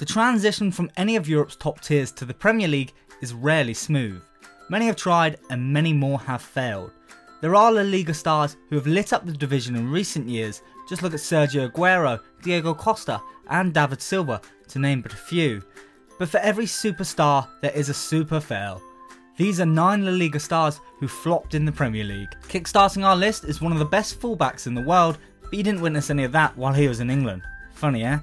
The transition from any of Europe's top tiers to the Premier League is rarely smooth. Many have tried and many more have failed. There are La Liga stars who have lit up the division in recent years. Just look at Sergio Aguero, Diego Costa and David Silva, to name but a few. But for every superstar there is a super fail. These are 9 La Liga stars who flopped in the Premier League. Kickstarting our list is one of the best fullbacks in the world, but you didn't witness any of that while he was in England. Funny, eh?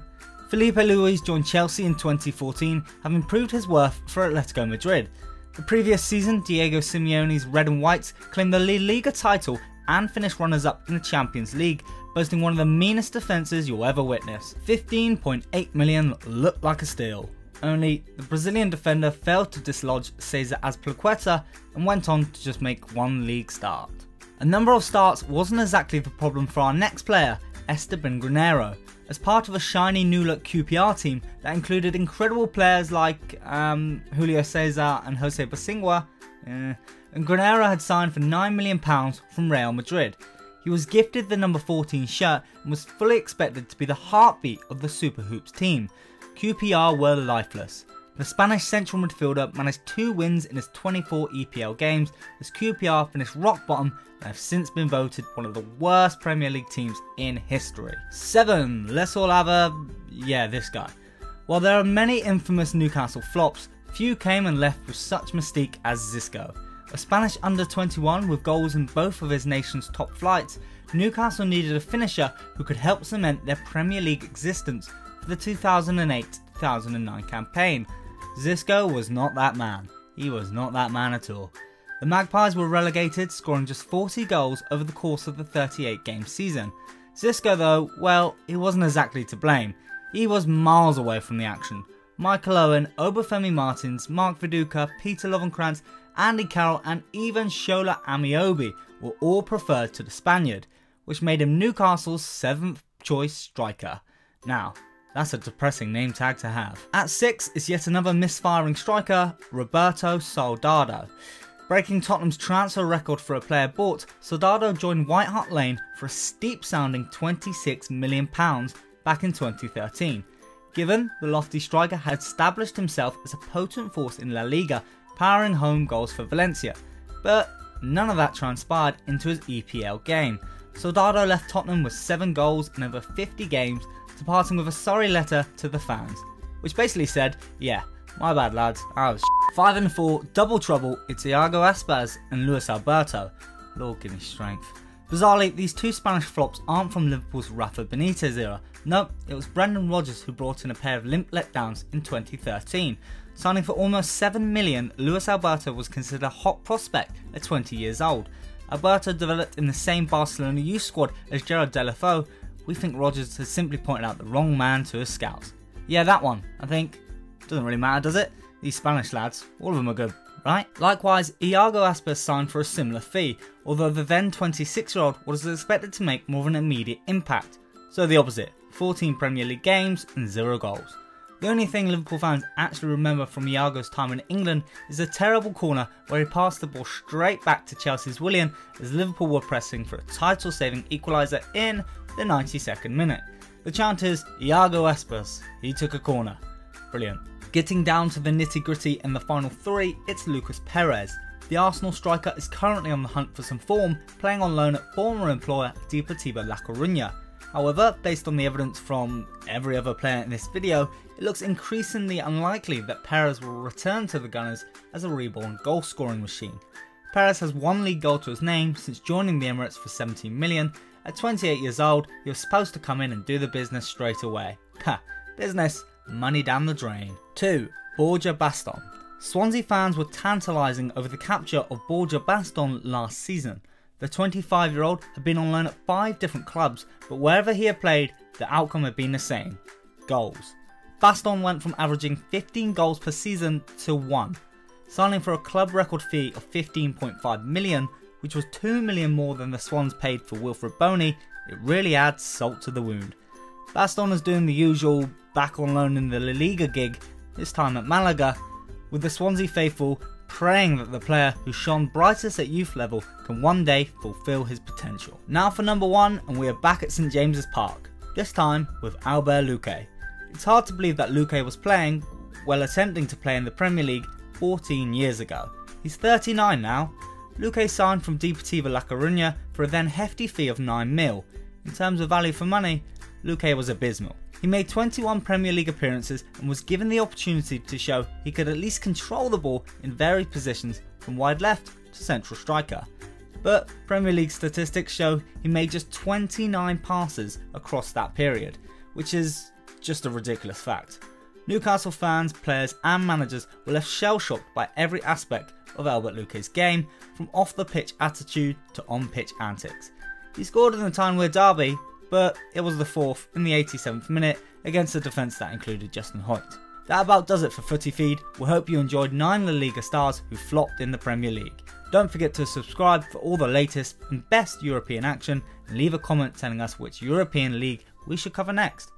Filipe Luis joined Chelsea in 2014, having proved his worth for Atletico Madrid. The previous season, Diego Simeone's Red and Whites claimed the La Liga title and finished runners-up in the Champions League, boasting one of the meanest defences you'll ever witness. 15.8 million looked like a steal. Only the Brazilian defender failed to dislodge Cesar Azpilicueta and went on to just make one league start. A number of starts wasn't exactly the problem for our next player, Esteban Granero, as part of a shiny new look QPR team that included incredible players like Julio Cesar and Jose Bosingua, and Granero had signed for £9 million from Real Madrid. He was gifted the number 14 shirt and was fully expected to be the heartbeat of the Super Hoops team. QPR were lifeless. The Spanish central midfielder managed 2 wins in his 24 EPL games as QPR finished rock bottom and have since been voted one of the worst Premier League teams in history. 7. Let's all have this guy. While there are many infamous Newcastle flops, few came and left with such mystique as Xisco. A Spanish under-21 with goals in both of his nation's top flights, Newcastle needed a finisher who could help cement their Premier League existence for the 2008-2009 campaign. Xisco was not that man. He was not that man at all. The Magpies were relegated, scoring just 40 goals over the course of the 38-game season. Xisco though, well, he wasn't exactly to blame. He was miles away from the action. Michael Owen, Obafemi Martins, Mark Viduka, Peter Lovenkrands, Andy Carroll and even Shola Amiobi were all preferred to the Spaniard, which made him Newcastle's 7th choice striker. Now, that's a depressing name tag to have. At 6 is yet another misfiring striker, Roberto Soldado. Breaking Tottenham's transfer record for a player bought, Soldado joined White Hart Lane for a steep sounding £26 million back in 2013. Given the lofty striker had established himself as a potent force in La Liga, powering home goals for Valencia, but none of that transpired into his EPL game. Soldado left Tottenham with 7 goals in over 50 games, departing with a sorry letter to the fans, which basically said, yeah, my bad lads, I was 5 and 4, double trouble, it's Iago Aspas and Luis Alberto. Lord give me strength. Bizarrely, these 2 Spanish flops aren't from Liverpool's Rafa Benitez era. No, it was Brendan Rodgers who brought in a pair of limp letdowns in 2013. Signing for almost 7 million, Luis Alberto was considered a hot prospect at 20 years old. Alberto developed in the same Barcelona youth squad as Gerard Deulofeu. We think Rodgers has simply pointed out the wrong man to his scouts. Yeah, that one, I think. Doesn't really matter, does it? These Spanish lads, all of them are good, right? Likewise, Iago Aspas signed for a similar fee, although the then 26-year-old was expected to make more of an immediate impact. So the opposite, 14 Premier League games and 0 goals. The only thing Liverpool fans actually remember from Iago's time in England is a terrible corner where he passed the ball straight back to Chelsea's Willian as Liverpool were pressing for a title-saving equaliser in the 92nd minute. The chant is, Iago Aspas, he took a corner. Brilliant. Getting down to the nitty-gritty and the final 3, it's Lucas Perez. The Arsenal striker is currently on the hunt for some form, playing on loan at former employer Deportivo La Coruña. However, based on the evidence from every other player in this video, it looks increasingly unlikely that Perez will return to the Gunners as a reborn goal-scoring machine. Perez has 1 league goal to his name since joining the Emirates for 17 million. At 28 years old, he was supposed to come in and do the business straight away. Ha, business, money down the drain. 2. Borja Baston. Swansea fans were tantalising over the capture of Borja Baston last season. The 25-year-old had been on loan at 5 different clubs, but wherever he had played, the outcome had been the same: goals. Baston went from averaging 15 goals per season to 1, signing for a club record fee of 15.5 million, which was 2 million more than the Swans paid for Wilfred Boney. It really adds salt to the wound. Baston is doing the usual back on loan in the La Liga gig, this time at Malaga, with the Swansea faithful praying that the player who shone brightest at youth level can one day fulfil his potential. Now for number 1, and we are back at St James's Park, this time with Albert Luque. It's hard to believe that Luque was playing, well attempting to play in the Premier League 14 years ago. He's 39 now. Luque signed from Deportivo La Coruña for a then hefty fee of 9 mil. In terms of value for money, Luque was abysmal. He made 21 Premier League appearances and was given the opportunity to show he could at least control the ball in varied positions from wide left to central striker. But Premier League statistics show he made just 29 passes across that period, which is just a ridiculous fact. Newcastle fans, players and managers were left shell-shocked by every aspect of Albert Luque's game, from off-the-pitch attitude to on-pitch antics. He scored in the Tyne-Wear derby, but it was the fourth in the 87th minute against a defence that included Justin Hoyt. That about does it for Footy Feed. We hope you enjoyed 9 La Liga stars who flopped in the Premier League. Don't forget to subscribe for all the latest and best European action, and leave a comment telling us which European league we should cover next.